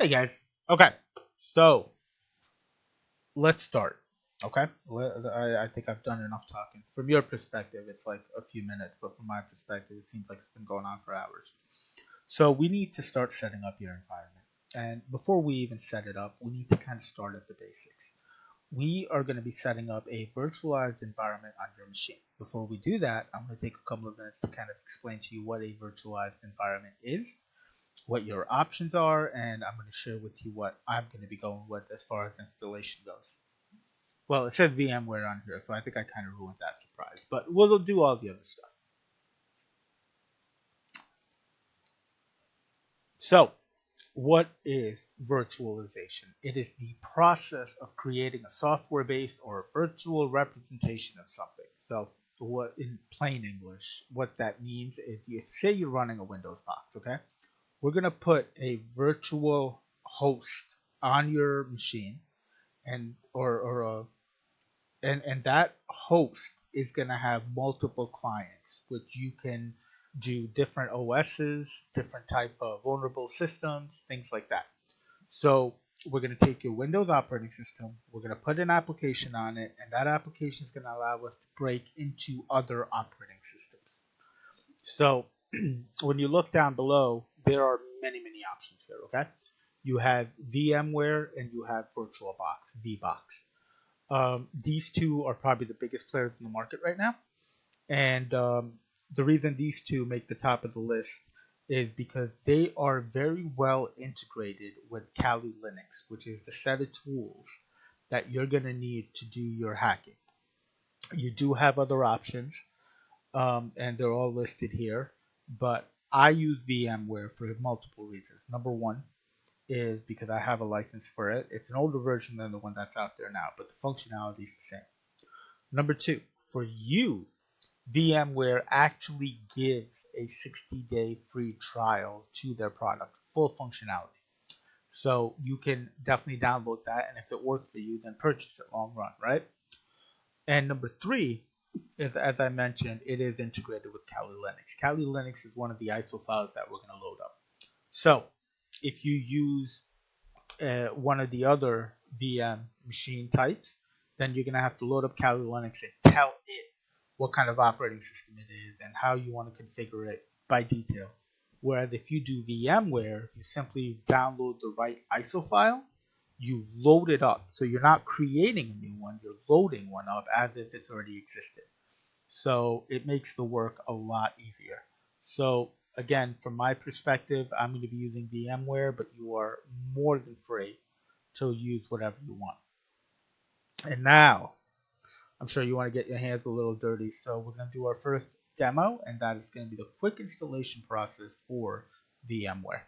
Hey guys. Okay, so let's start. Okay, I think I've done enough talking. From your perspective, it's like a few minutes, but from my perspective, it seems like it's been going on for hours. So we need to start setting up your environment. And before we even set it up, we need to kind of start at the basics. We are going to be setting up a virtualized environment on your machine. Before we do that, I'm going to take a couple of minutes to kind of explain to you what a virtualized environment is, what your options are, and I'm going to share with you what I'm going to be going with as far as installation goes. Well, it says VMware on here, so I think I kind of ruined that surprise, but we'll do all the other stuff. So, what is virtualization? It is the process of creating a software based or virtual representation of something. So, what in plain English, what that means is you say you're running a Windows box, okay? We're going to put a virtual host on your machine and that host is going to have multiple clients which you can do different OSs, different type of vulnerable systems, things like that. So we're going to take your Windows operating system, we're going to put an application on it, and that application is going to allow us to break into other operating systems. So when you look down below, there are many options here, okay? You have VMware and you have VirtualBox, VBox. These two are probably the biggest players in the market right now. And the reason these two make the top of the list is because they are very well integrated with Kali Linux, which is the set of tools that you're going to need to do your hacking. You do have other options, and they're all listed here, but I use VMware for multiple reasons. Number one is because I have a license for it. It's an older version than the one that's out there now, but the functionality is the same. Number two, for you, VMware actually gives a 60-day free trial to their product, full functionality. So you can definitely download that, and if it works for you, then purchase it long run, right? And number three is, as I mentioned, it is integrated with Kali Linux. Kali Linux is one of the ISO files that we're going to load up. So if you use one of the other VM machine types, then you're going to have to load up Kali Linux and tell it what kind of operating system it is and how you want to configure it by detail. Whereas if you do VMware, you simply download the right ISO file, you load it up. So you're not creating a new one, you're loading one up as if it's already existed. So it makes the work a lot easier. So again, from my perspective, I'm going to be using VMware, but you are more than free to use whatever you want. And now, I'm sure you want to get your hands a little dirty, so we're going to do our first demo, and that is going to be the quick installation process for VMware.